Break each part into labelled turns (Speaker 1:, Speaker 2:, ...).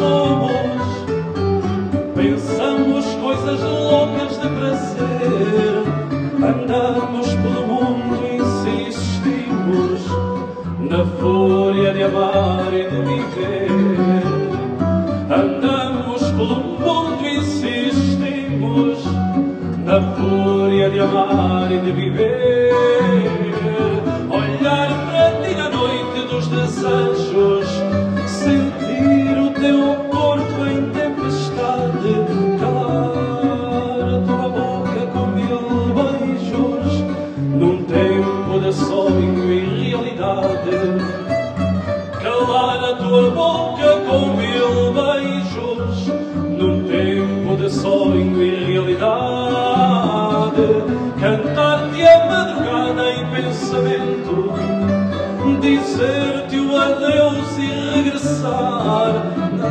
Speaker 1: somos. Pensamos coisas loucas de prazer, andamos pelo mundo e insistimos na fúria de amar e de viver. Andamos pelo mundo e insistimos na fúria de amar e de viver. Olhar para ti na noite dos desejos, sentir o teu corpo em tempestade, calar a tua boca com 1000 beijos, num tempo de sonho e realidade. Calar a tua boca com 1000 beijos, num tempo de sonho e realidade. Cantar-te a madrugada em pensamento, dizer-te o adeus e regressar. Na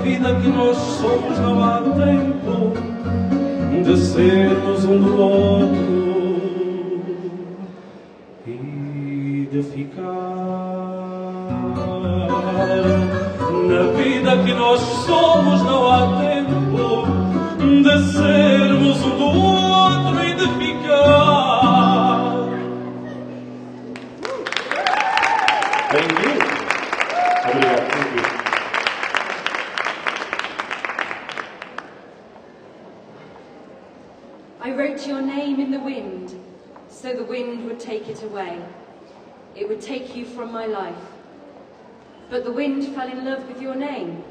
Speaker 1: vida que nós somos não há tempo de sermos um do outro e de ficar. Na vida que nós somos não há tempo de sermos um do outro e de ficar. Thank you. Obrigado. Thank you.
Speaker 2: I wrote your name in the wind, so the wind would take it away. It would take you from my life. But the wind fell in love with your name.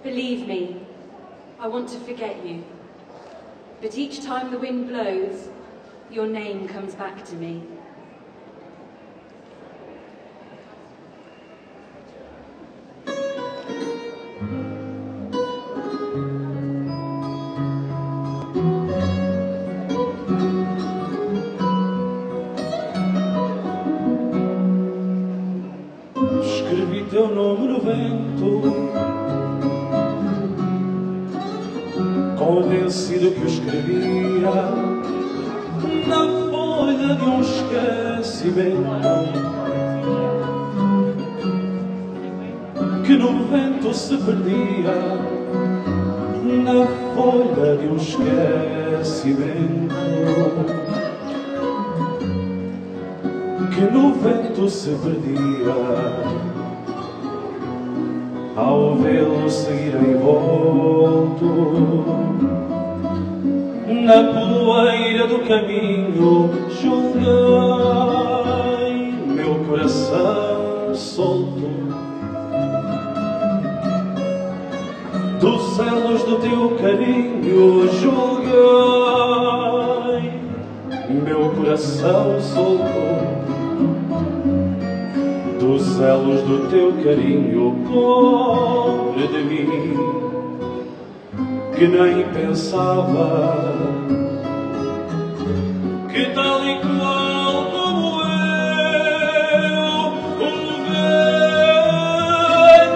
Speaker 2: Believe me, I want to forget you. But each time the wind blows, your name comes back to me.
Speaker 1: Escrevi teu nome no vento, convencido que o escrevia na folha de um esquecimento, que no vento se perdia, na folha de um esquecimento, que no vento se perdia, ao vê-lo seguir envolto na poeira do caminho. Julguei meu coração solto dos elos do teu carinho. Julguei meu coração solto dos elos do teu carinho. Pobre de mim, que nem pensava que tal e qual como eu, o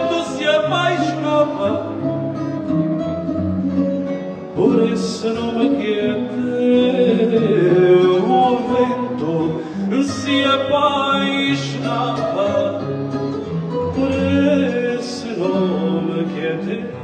Speaker 1: vento se apaixonava por esse nome que é teu. O vento se apaixonava por esse nome que é teu.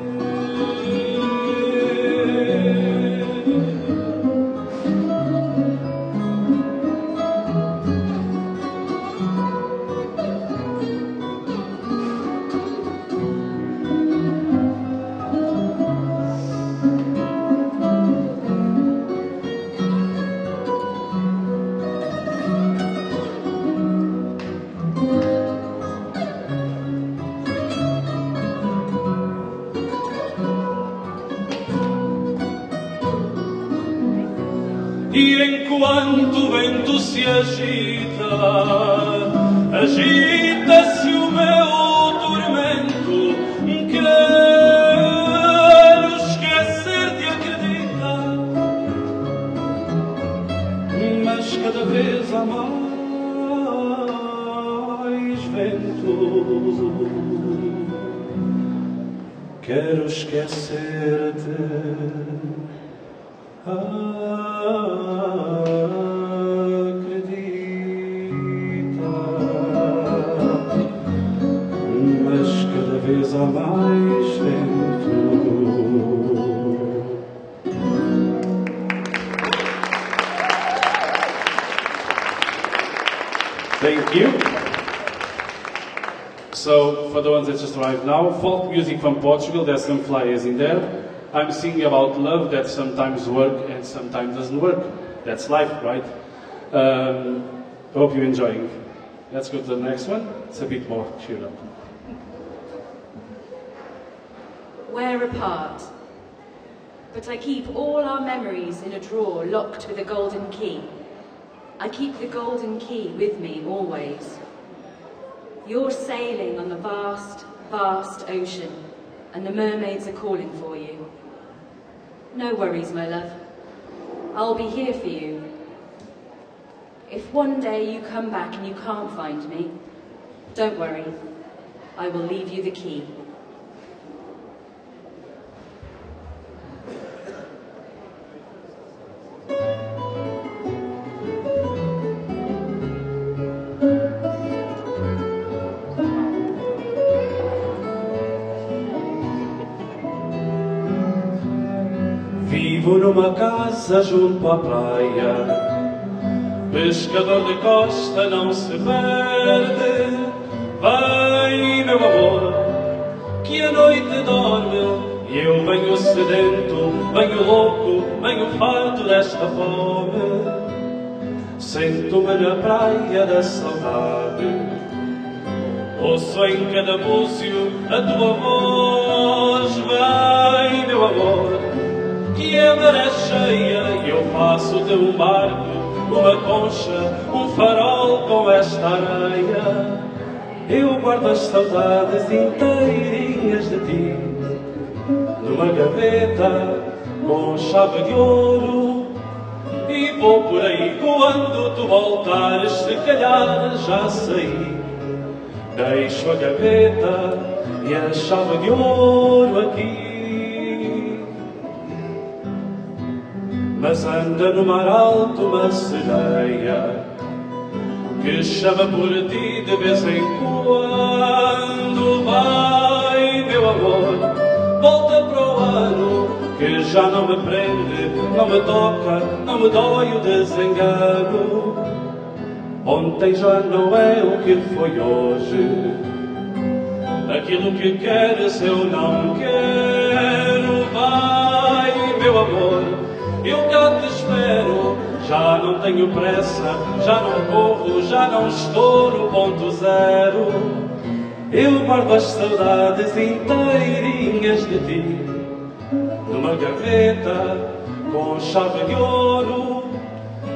Speaker 1: E enquanto o vento se agita, agita-se o meu tormento. Quero esquecer-te, acredita, mas cada vez há mais vento. Quero esquecer-te. Acredita, mas cada vez há mais Thank you. So, for the ones that just arrived now, folk music from Portugal, there's some flyers in there. I'm singing about love that sometimes works and sometimes doesn't work. That's life, right? Hope you're enjoying. Let's go to the next one. It's a bit more cheered up.
Speaker 2: We're apart, but I keep all our memories in a drawer locked with a golden key. I keep the golden key with me always. You're sailing on the vast, vast ocean, and the mermaids are calling for you. No worries, my love. I'll be here for you. If one day you come back and you can't find me, don't worry. I will leave you the key.
Speaker 1: Vivo numa casa junto à praia, pescador de costa não se perde. Vai, meu amor, que a noite dorme e eu venho sedento, venho louco, venho farto desta fome. Sento-me na praia da saudade, ouço em cada búzio a tua voz. Vai, meu amor, que a maré cheia e eu faço-te um barco, uma concha, um farol com esta areia. Eu guardo as saudades inteirinhas de ti numa gaveta com chave de ouro, e vou por aí quando tu voltares, se calhar já saí. Deixo a gaveta e a chave de ouro aqui. Mas anda no mar alto uma sereia que chama por ti de vez em quando. Vai, meu amor, volta para o ano, que já não me prende, não me toca, não me dói o desengano. Ontem já não é o que foi hoje, aquilo que queres eu não quero. Vai, meu amor, eu cá te espero, já não tenho pressa, já não corro, já não estou no ponto zero. Eu guardo as saudades inteirinhas de ti numa gaveta com chave de ouro,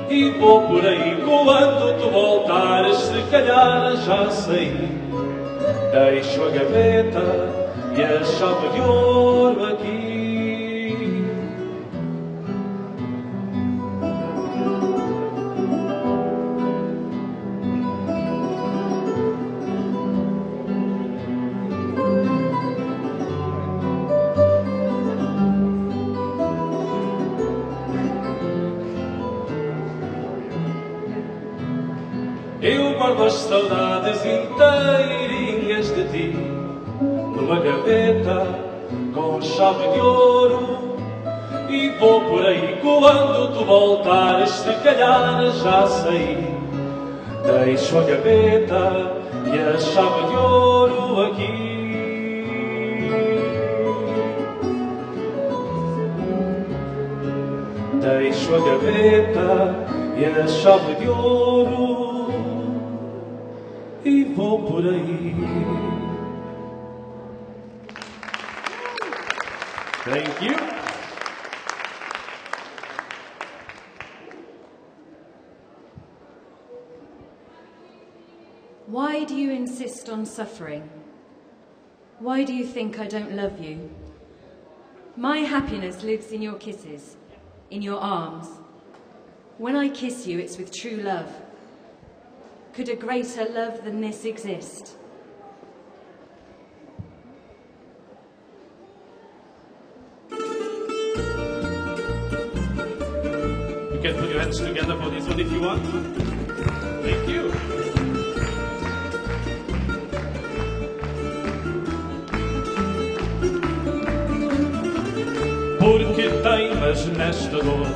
Speaker 1: e vou por aí quando tu voltares, se calhar já saí. Deixo a gaveta e a chave de ouro aqui. Eu guardo as saudades inteirinhas de ti numa gaveta com chave de ouro, e vou por aí quando tu voltares, se calhar já saí. Deixo a gaveta e a chave de ouro aqui. Deixo a gaveta e a chave de ouro e vou por aí. Thank you.
Speaker 2: Why do you insist on suffering? Why do you think I don't love you? My happiness lives in your kisses, in your arms. When I kiss you, it's with true love. Could a greater love than this exist?
Speaker 1: You can put your hands together for this one if you want. Thank you. Porque teimas nesta dor,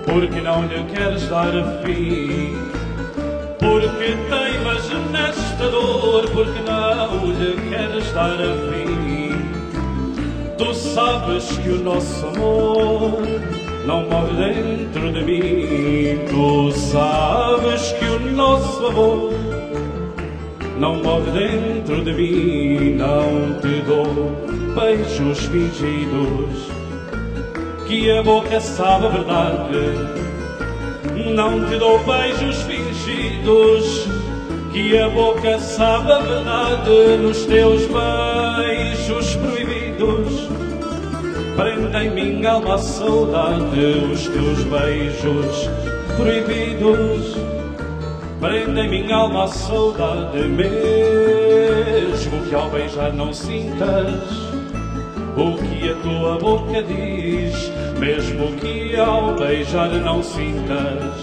Speaker 1: porque não lhe queres dar fim, Porque teimas nesta dor, porque não lhe queres dar a fim. Tu sabes que o nosso amor não morre dentro de mim. Tu sabes que o nosso amor não morre dentro de mim. Não te dou beijos fingidos, que a boca sabe a verdade. Não te dou beijos fingidos, que a boca sabe a verdade. Nos teus beijos proibidos prendem minha alma a saudade. Os teus beijos proibidos prendem minha alma a saudade. Mesmo que ao beijar não sintas o que a tua boca diz, mesmo que ao beijar não sintas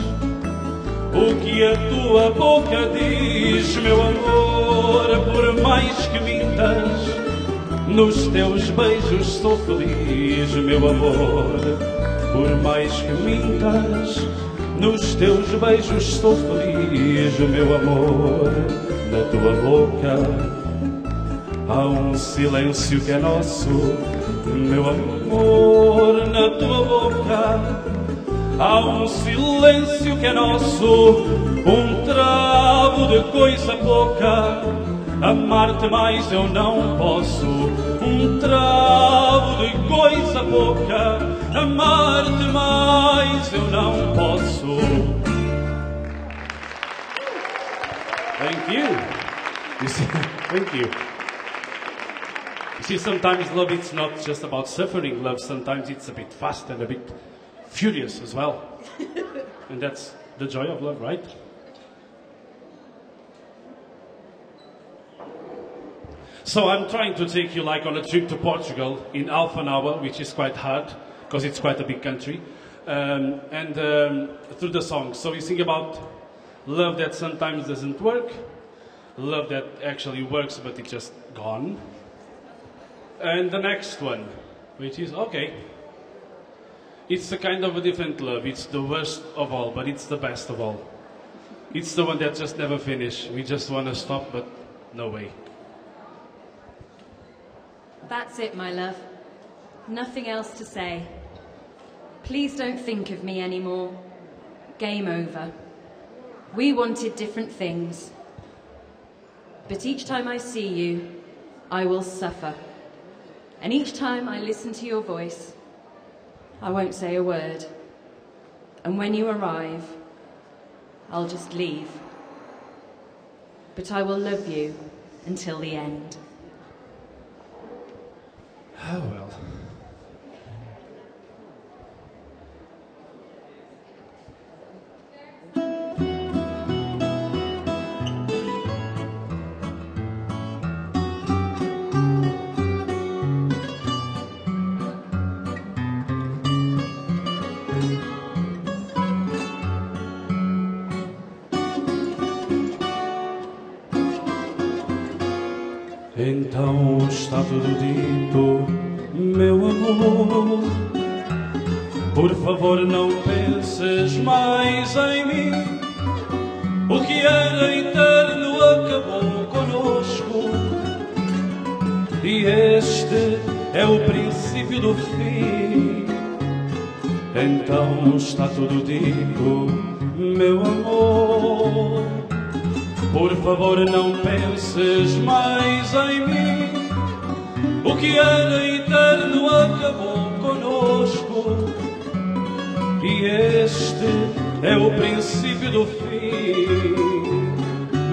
Speaker 1: o que a tua boca diz, meu amor, por mais que mintas, nos teus beijos sou feliz, meu amor, por mais que mintas, nos teus beijos sou feliz, meu amor. Na tua boca há um silêncio que é nosso, meu amor. Na tua boca há um silêncio que é nosso, um travo de coisa pouca. Amar-te mais eu não posso, um travo de coisa pouca. Amar-te mais eu não posso. Thank you. Thank you. You see, sometimes love, it's not just about suffering love, sometimes it's a bit fast and a bit furious as well. And that's the joy of love, right? So I'm trying to take you like on a trip to Portugal in half an hour, which is quite hard, because it's quite a big country, and through the songs. So you think about love that sometimes doesn't work, love that actually works but it's just gone. And the next one, which is, okay, it's a kind of a different love. It's the worst of all, but it's the best of all. It's the one that just never finishes. We just want to stop, but no way.
Speaker 2: That's it, my love. Nothing else to say. Please don't think of me anymore. Game over. We wanted different things. But each time I see you, I will suffer. And each time I listen to your voice, I won't say a word. And when you arrive, I'll just leave. But I will love you until the end.
Speaker 1: Oh, well. Então está tudo dito, meu amor. Por favor, não penses mais em mim. O que era eterno acabou conosco, e este é o princípio do fim. Então está tudo dito, meu amor. Por favor, não penses mais em mim. O que era eterno acabou conosco, e este é o princípio do fim.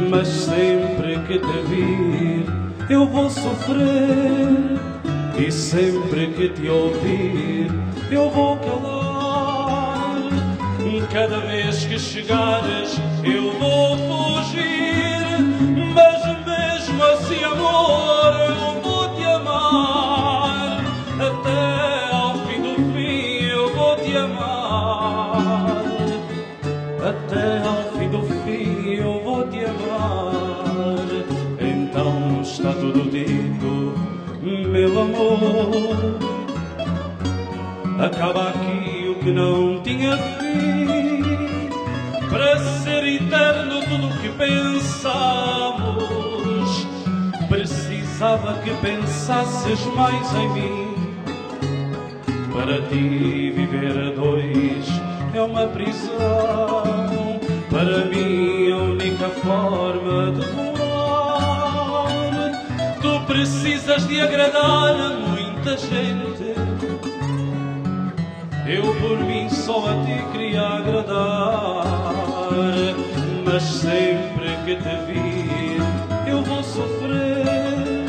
Speaker 1: Mas sempre que te vir, eu vou sofrer, e sempre que te ouvir, eu vou calar. Cada vez que chegares, eu vou fugir, mas mesmo assim, amor, eu vou te amar. Até ao fim do fim eu vou te amar. Até ao fim do fim eu vou te amar. Então está tudo dito, meu amor. Acaba aqui o que não tinha fim. para ser eterno tudo o que pensamos. Precisava que pensasses mais em mim. Para ti viver a dois é uma prisão. Para mim a única forma de voar. Tu precisas de agradar a muita gente. Eu por mim só a ti queria agradar. Mas sempre que te vir eu vou sofrer.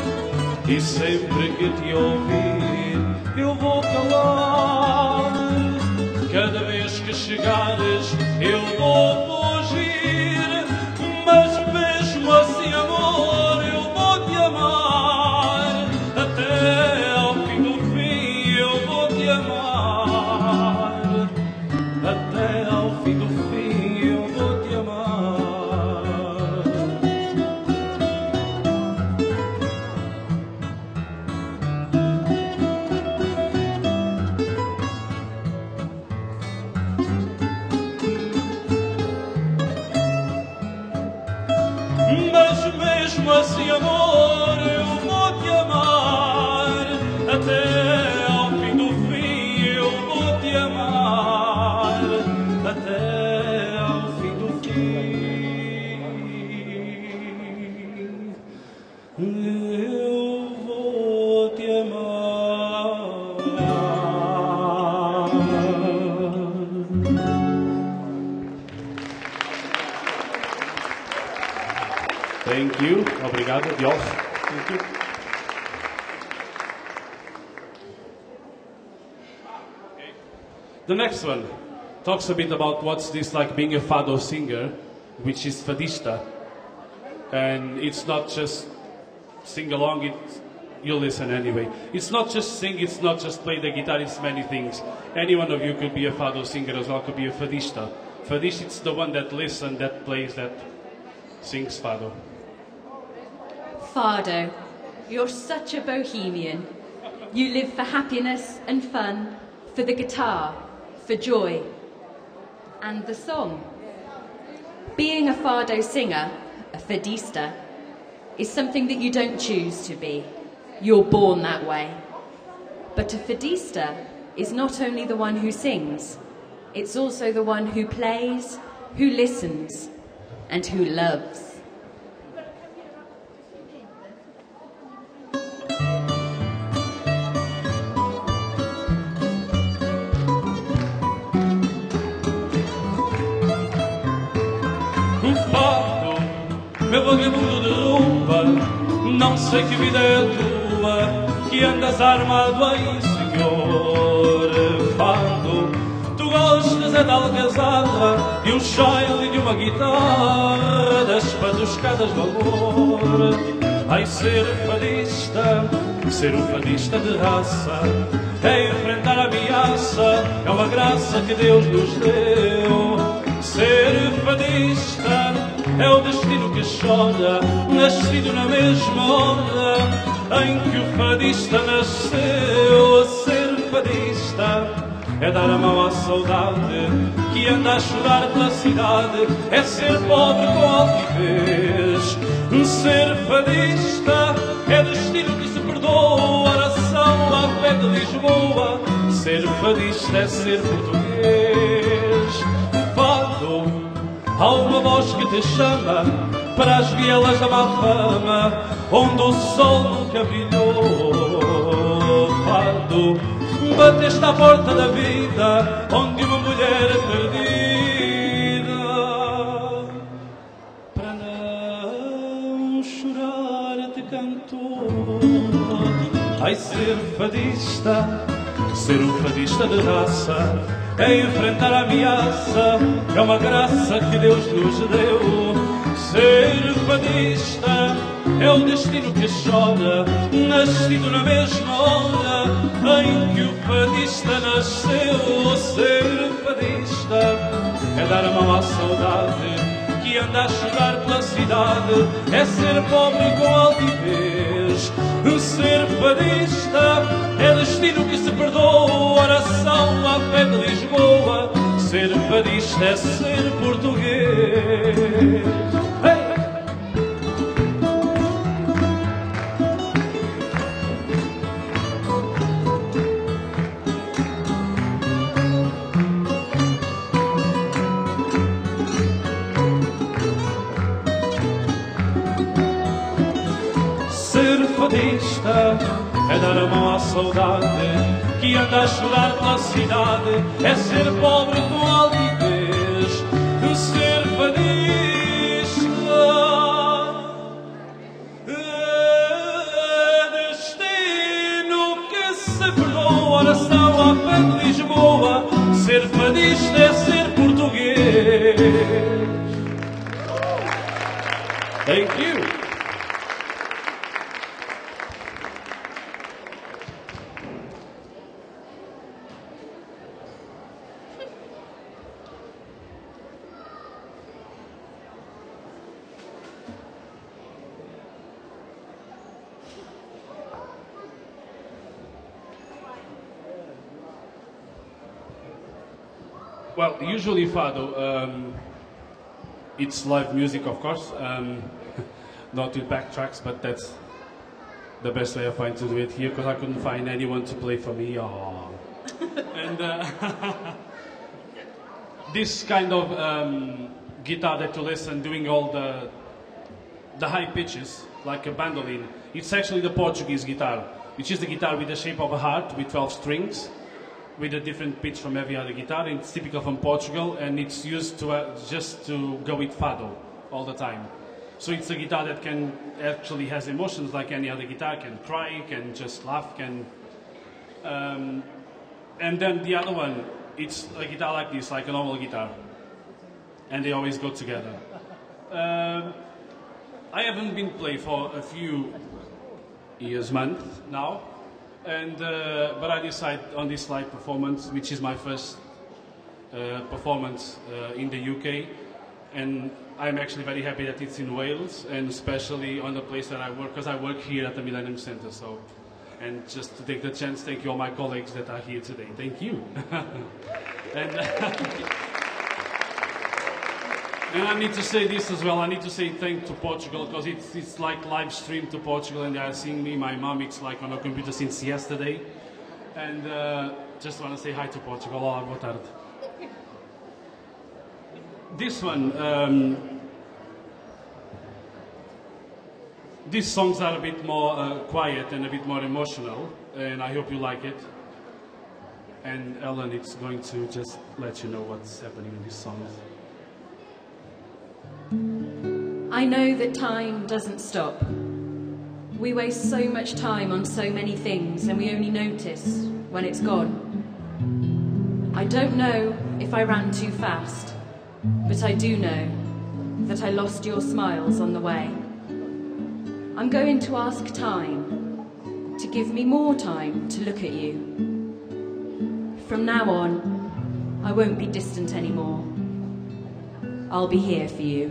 Speaker 1: E sempre que te ouvir eu vou calar. Cada vez que chegares eu vou fugir. Mas mesmo assim, amor, eu vou te amar. Até ao fim do fim eu vou te amar. Até ao fim do fim eu vou te amar. Mas mesmo assim, amor, eu vou te amar. Até ao fim do fim eu vou te amar. Até ao fim do fim eu vou te amar.
Speaker 3: Thank you. Obrigado. Diolch. Thank you. The next one talks a bit about what's this like being a fado singer, which is fadista. And it's not just sing along, you listen anyway. It's not just sing, it's not just play the guitar, it's many things. Any one of you could be a fado singer as well, could be a fadista. Fadista, it's the one that listens, that plays, that sings fado.
Speaker 2: Fado, you're such a bohemian. You live for happiness and fun, for the guitar, for joy, and the song. Being a fado singer, a fadista, is something that you don't choose to be. You're born that way. But a fadista is not only the one who sings, it's also the one who plays, who listens, and who loves.
Speaker 1: Meu vagabundo de roupa, não sei que vida é a tua, que andas armado aí, senhor. Fado, tu gostas é da algazarra, de um chile e de uma guitarra, das patuscadas do amor. Ai, ser um fadista de raça, é enfrentar a ameaça, é uma graça que Deus nos deu. Ser fadista é o destino que chora, nascido na mesma hora em que o fadista nasceu. Ser fadista é dar a mão à saudade que anda a chorar pela cidade, é ser pobre com altivez. Ser fadista é destino que se perdoa, oração à fé de Lisboa. Ser fadista é ser português. Fado, há uma voz que te chama para as vielas da má fama, onde o sol nunca brilhou. Fado, bateste à porta da vida, onde uma mulher perdida, para não chorar te cantou. Ai, ser um fadista de raça, é enfrentar a ameaça, é uma graça que Deus nos deu. Ser fadista é o destino que chora, nascido na mesma hora em que o fadista nasceu. Ser fadista é dar a mão à saudade que anda a chorar pela cidade, é ser pobre com altivez. Ser fadista é destino que se perdoa, oração à fé de Lisboa.
Speaker 3: Ser fadista é ser português. Hey! Ser fadista é dar a mão à saudade que anda a chorar pela cidade, é ser pobre com altivez, ser fadista é destino que se perdoa. Oração à pé de Lisboa, ser fadista é ser português. Thank you. Well, usually Fado, it's live music, of course, not with backtracks, but that's the best way I find to do it here, because I couldn't find anyone to play for me. Aww. And this kind of guitar that you listen, doing all the high pitches, like a bandolin, it's actually the Portuguese guitar, which is the guitar with the shape of a heart, with 12 strings, with a different pitch from every other guitar. It's typical from Portugal, and it's used to just to go with fado all the time. So it's a guitar that can actually has emotions like any other guitar, can cry, can just laugh, can... and then the other one, it's a guitar like this, like a normal guitar. And they always go together. I haven't been playing for a few years, months now. And, but I decided on this live performance, which is my first performance in the UK, and I'm actually very happy that it's in Wales, and especially on the place that I work, because I work here at the Millennium Centre. So, and just to take the chance, thank you all my colleagues that are here today. Thank you. And I need to say this as well. I need to say thank to Portugal, because it's like live stream to Portugal, and they are seeing me. My mom, it's like on a computer since yesterday. And just want to say hi to Portugal. Olá, boa tarde. This one, these songs are a bit more quiet and a bit more emotional, and I hope you like it. And Ellen is going to just let you know what's happening in these songs.
Speaker 2: I know that time doesn't stop. We waste so much time on so many things, and we only notice when it's gone. I don't know if I ran too fast, but I do know that I lost your smiles on the way. I'm going to ask time to give me more time to look at you. From now on, I won't be distant anymore. I'll be here for you.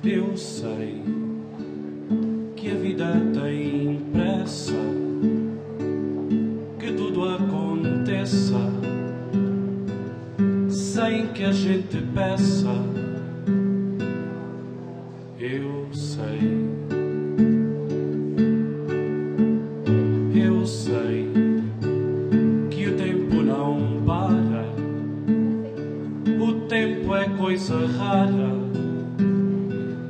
Speaker 1: Eu sei que a vida tem pressa, que tudo aconteça sem que a gente peça. Eu sei que o tempo não para, o tempo é coisa rara.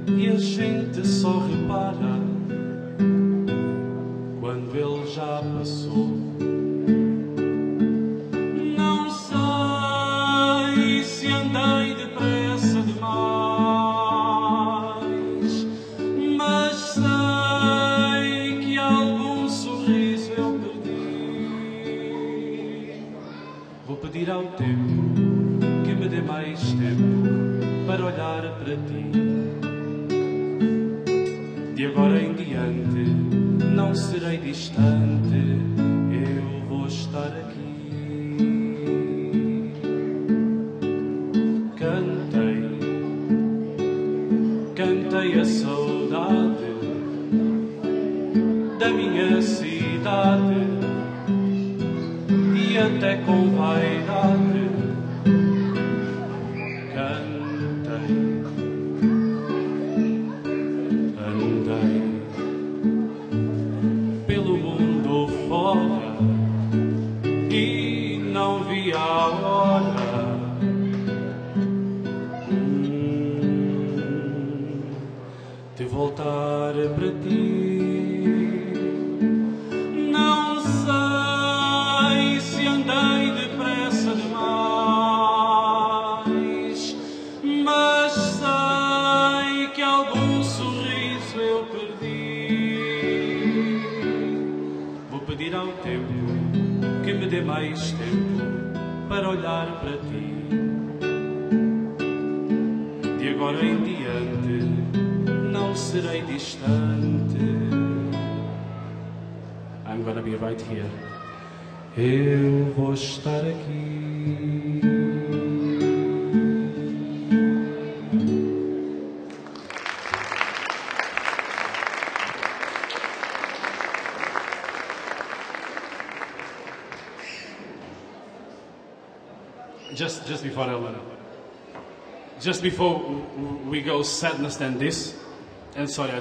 Speaker 1: E a gente só repara quando ele já passou. Não sei se andei depressa demais, mas sei que algum sorriso eu perdi. Vou pedir ao tempo que me dê mais tempo para olhar para ti. De agora em diante não serei distante, eu vou estar aqui. Cantei a saudade da minha cidade, e e até com vaidade cantei, andei pelo mundo fora e não vi a hora de voltar para ti. Não sei se andei depressa demais, mas sei que algum sorriso eu perdi. Vou pedir ao tempo que me dê mais tempo para olhar para ti. De agora em diante não serei distante. I'm gonna be right here. Eu vou estar aqui.
Speaker 3: Just before Ellen, just before we go sadness than this, and sorry,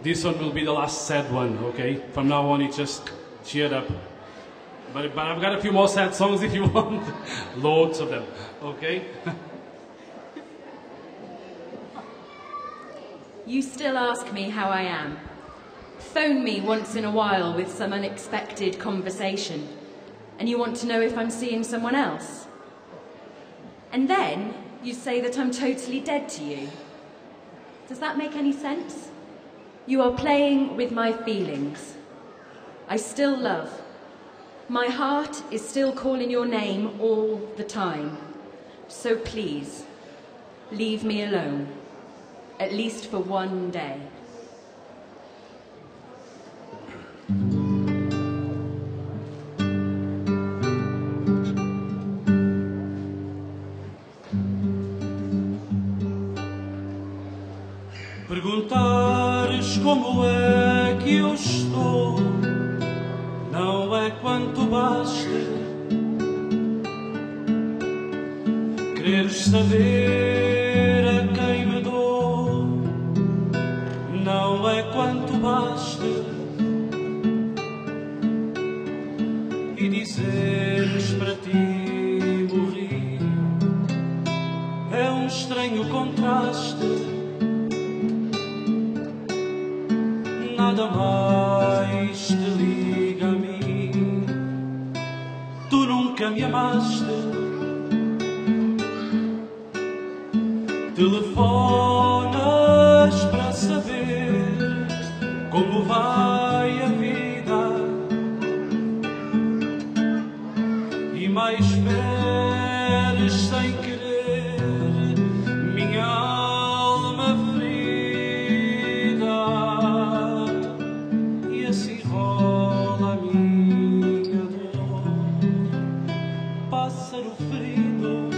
Speaker 3: this one will be the last sad one, okay? From now on, it just cheered up. But I've got a few more sad songs if you want, loads of them, okay?
Speaker 2: You still ask me how I am. Phone me once in a while with some unexpected conversation, and you want to know if I'm seeing someone else. And then you say that I'm totally dead to you. Does that make any sense? You are playing with my feelings. I still love. My heart is still calling your name all the time. So please, leave me alone, at least for one day.
Speaker 1: Perguntares como é que eu estou, não é quanto basta. Quereres saber a quem me dou, não é quanto basta. E dizeres para ti morri, é um estranho contraste. Nada mais te liga a mim, tu nunca me amaste. Telefonas para saber como vai a vida e mais feres sem querer minha alma ferida. E assim rola a minha dor, pássaro ferido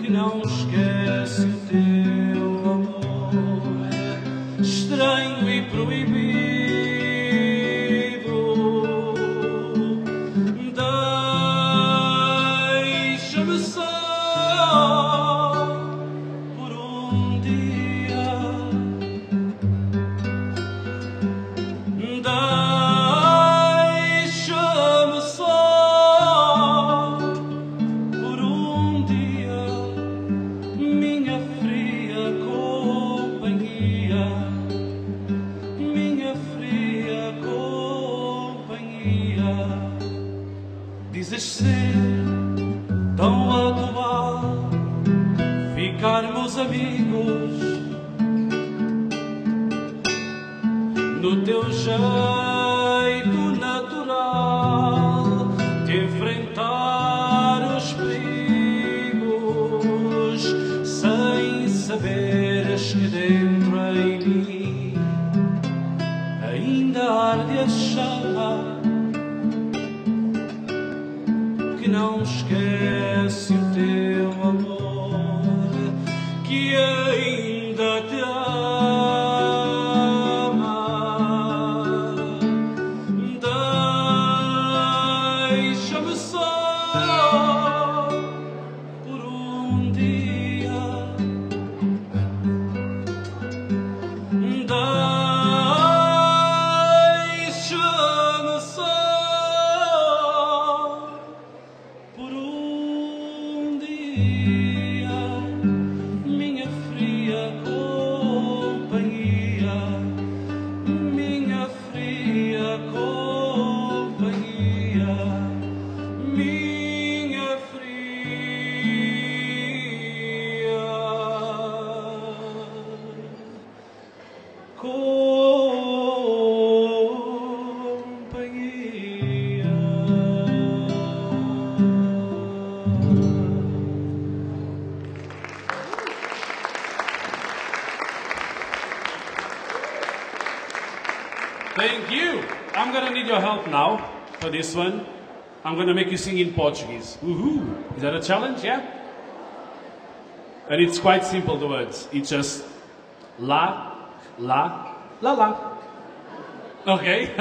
Speaker 1: que não esquece o teu amor, estranho e proibido. Deixa-me só por um dia, deixa-me só por um dia, minha fria companhia, minha fria companhia. Dizes ser tão atual ficarmos amigos no teu jeito natural de enfrentar os perigos, sem saberes que dentro em mim ainda arde a chama que não esquece o teu amor, que ainda te ama.
Speaker 3: Thank you. I'm gonna need your help now for this one. I'm gonna make you sing in Portuguese. Woohoo! Is that a challenge? Yeah? And it's quite simple, the words. It's just la, la, la, la. Okay?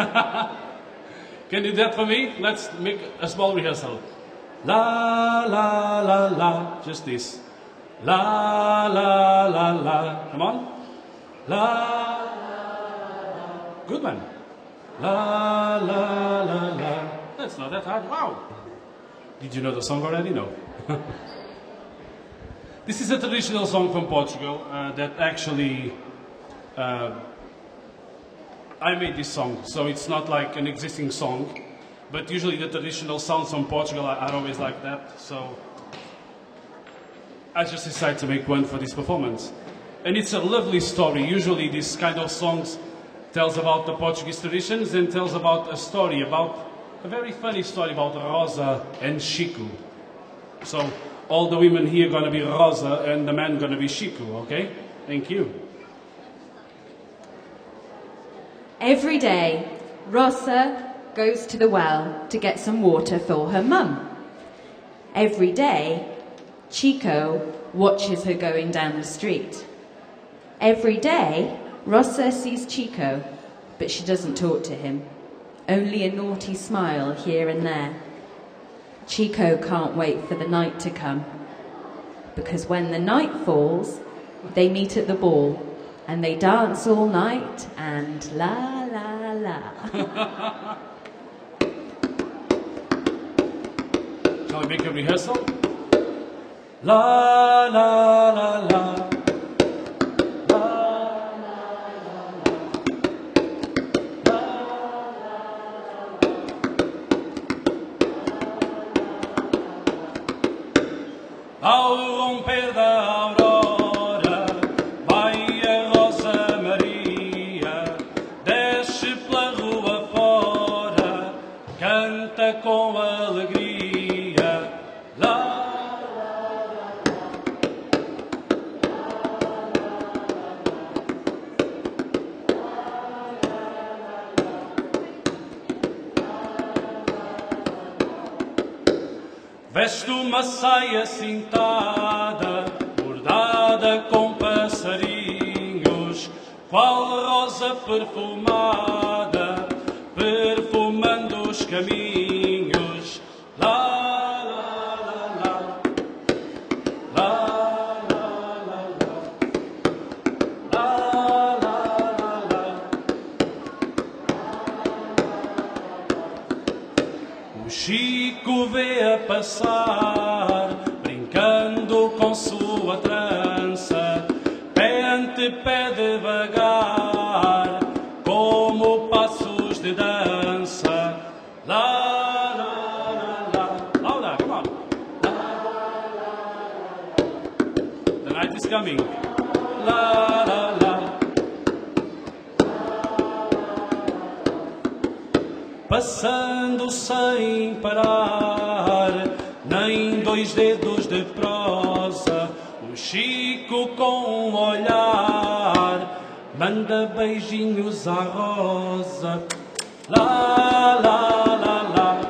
Speaker 3: Can you do that for me? Let's make a small rehearsal. La, la, la, la. Just this. La, la, la, la. Come on. La. Good one. La, la, la, la. That's not that hard. Wow. Did you know the song already? No. This is a traditional song from Portugal that actually I made this song, so it's not like an existing song, but usually the traditional sounds from Portugal are always like that, so I just decided to make one for this performance. And it's a lovely story. Usually this kind of songs tells about the Portuguese traditions and tells about a story, about a very funny story about Rosa and Chico. So all the women here gonna be Rosa and the man gonna be Chico, okay? Thank you.
Speaker 2: Every day, Rosa goes to the well to get some water for her mum. Every day, Chico watches her going down the street. Every day, Rosa sees Chico, but she doesn't talk to him. Only a naughty smile here and there. Chico can't wait for the night to come, because when the night falls, they meet at the ball, and they dance all night, and la la la.
Speaker 3: Shall we make a rehearsal? La la la la. Ao romper da aurora, vai a Rosa Maria, desce pela rua fora, canta com alegria. Lá, veste uma saia cintada, bordada com passarinhos, qual rosa perfumada, perfumando os caminhos. Lá, lá, lá, lá. Lá, lá, lá, lá. Lá, lá, lá, lá. O Chico vê a passar, brincando com sua trança, pé ante pé devagar, como passos de dança. Lá, lá, lá, lá. Louder, come on. Lá, lá, lá. The night is coming. Lá, lá, lá. Passando sem parar, nem dois dedos de prosa, o Chico com um olhar manda beijinhos à Rosa. Lá, lá, lá, lá.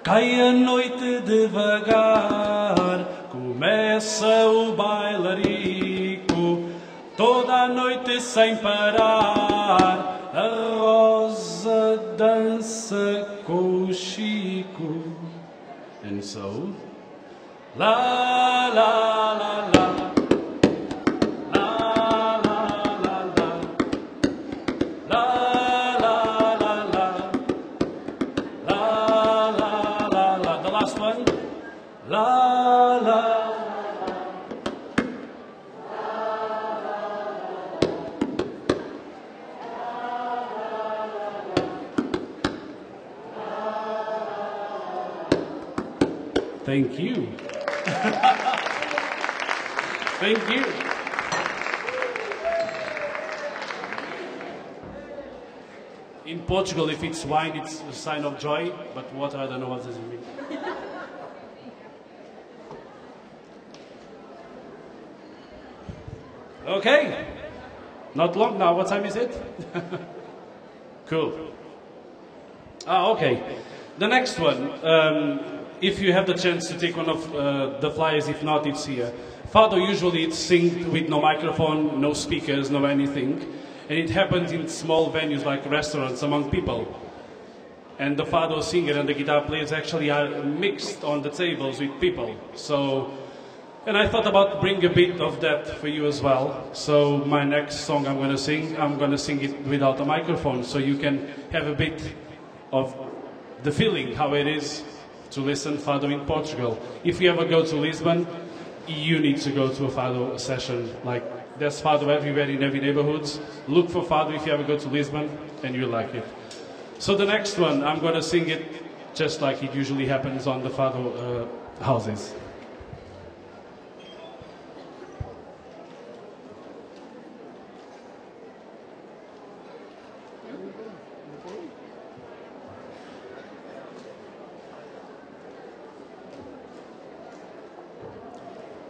Speaker 3: Cai a noite devagar, começa o bailarico, toda a noite sem parar, a Rosa dança com o Chico. And so, la la la la. La la la la. La la la la. La la la la. The last one. La la. Thank you. Thank you. In Portugal, if it's wine, it's a sign of joy, but water, I don't know what does it mean. Okay. Not long now. What time is it? Cool. Okay. The next one. If you have the chance to take one of the flyers, if not, it's here. Fado usually it's sing with no microphone, no speakers, no anything. And it happens in small venues like restaurants among people. And the Fado singer and the guitar players actually are mixed on the tables with people. So, and I thought about bring a bit of that for you as well. So my next song I'm going to sing it without a microphone, so you can have a bit of the feeling how it is to listen Fado in Portugal. If you ever go to Lisbon, you need to go to a Fado session. Like, there's Fado everywhere in every neighborhood. Look for Fado if you ever go to Lisbon, and you'll like it. So the next one, I'm going to sing it just like it usually happens on the Fado houses.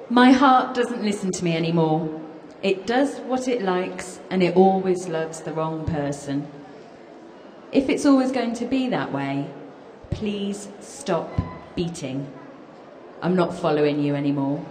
Speaker 2: My heart doesn't listen to me anymore. It does what it likes, and it always loves the wrong person. If it's always going to be that way, please stop beating. I'm not following you anymore.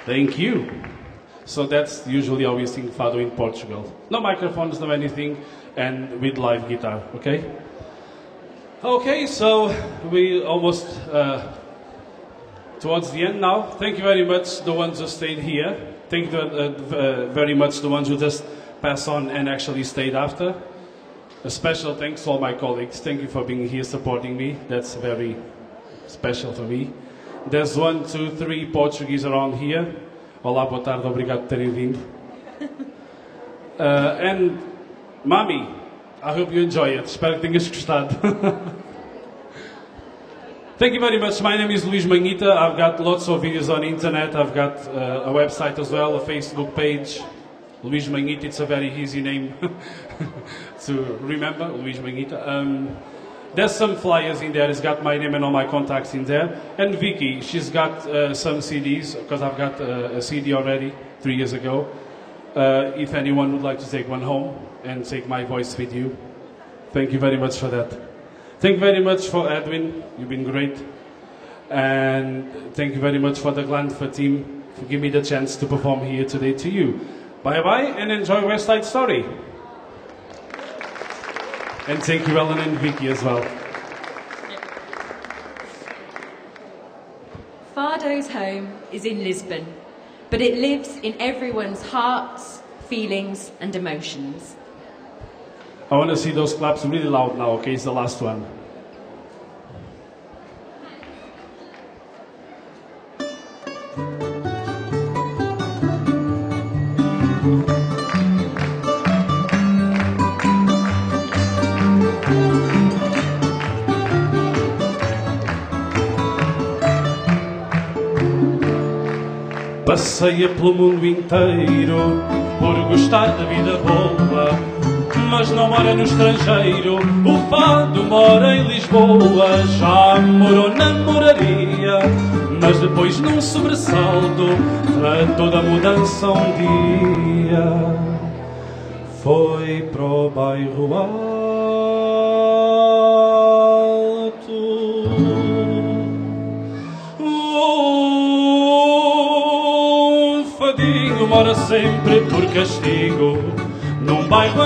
Speaker 3: Thank you. So that's usually how we sing Fado in Portugal. No microphones, no anything, and with live guitar, okay? Okay, so we almost towards the end now. Thank you very much, the ones who stayed here. Thank you very much, the ones who just passed on and actually stayed after. A special thanks to all my colleagues. Thank you for being here supporting me. That's very special for me. There's 1, 2, 3 Portuguese around here. Olá, boa tarde, obrigado por terem vindo. And Mami, I hope you enjoy it. Espero que tenhas gostado. Thank you very much. My name is Luís Manhita. I've got lots of videos on the internet. I've got a website as well, a Facebook page. Luís Manhita, it's a very easy name to remember, Luís Manhita. There's some flyers in there. It's got my name and all my contacts in there. And Vicky, she's got some CDs, because I've got a CD already 3 years ago. If anyone would like to take one home and take my voice with you. Thank you very much for that. Thank you very much for Edwin. You've been great. And thank you very much for the Glanfer team for giving me the chance to perform here today to you. Bye-bye and enjoy West Side Story. And thank you, Ellen and Vicky, as well.
Speaker 2: Fado's home is in Lisbon, but it lives in everyone's hearts, feelings and emotions.
Speaker 3: I want to see those claps really loud now, okay? It's the last one.
Speaker 1: Passeia pelo mundo inteiro por gostar da vida boa, mas não mora no estrangeiro. O fado mora em Lisboa. Já morou na moraria, mas depois num sobressalto para toda a mudança dia foi pro bairro alto. Fadinho mora sempre por castigo num bairro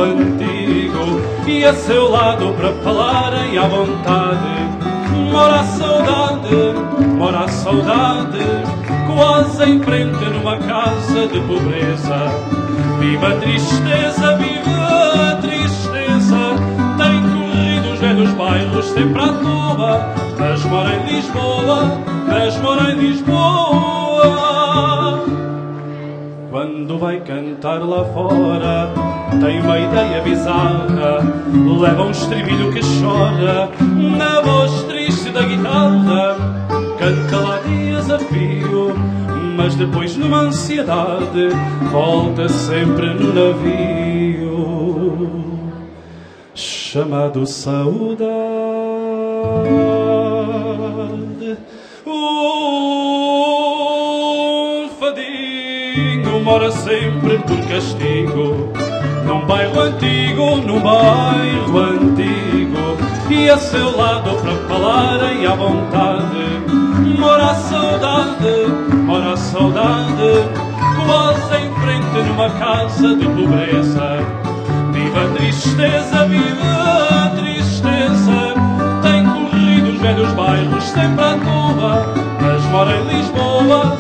Speaker 1: antigo, e a seu lado para falarem à vontade mora a saudade, quase em frente numa casa de pobreza. Viva a tristeza, tem corrido os velhos bairros sempre à toa, mas mora em Lisboa. Quando vai cantar lá fora, tem uma ideia bizarra, leva um estribilho que chora na voz triste da guitarra. Canta lá dias a fio, mas depois numa ansiedade volta sempre no navio chamado saudade. Fadinho mora sempre por castigo num bairro antigo, e a seu lado para falarem à vontade mora a saudade, quase em frente numa casa de pobreza. Viva a tristeza, tem corrido os velhos bairros sempre à toa, mas mora em Lisboa.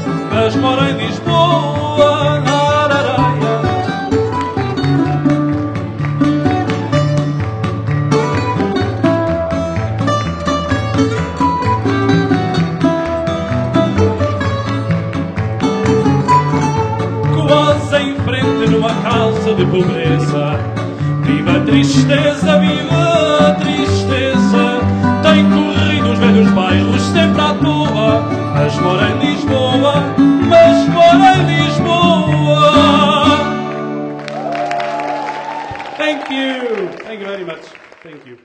Speaker 1: Quase em frente numa casa de pobreza. Viva a tristeza, tem corrido os velhos bairros sempre à toa, mas mora em Lisboa. Thank you very much. Thank you.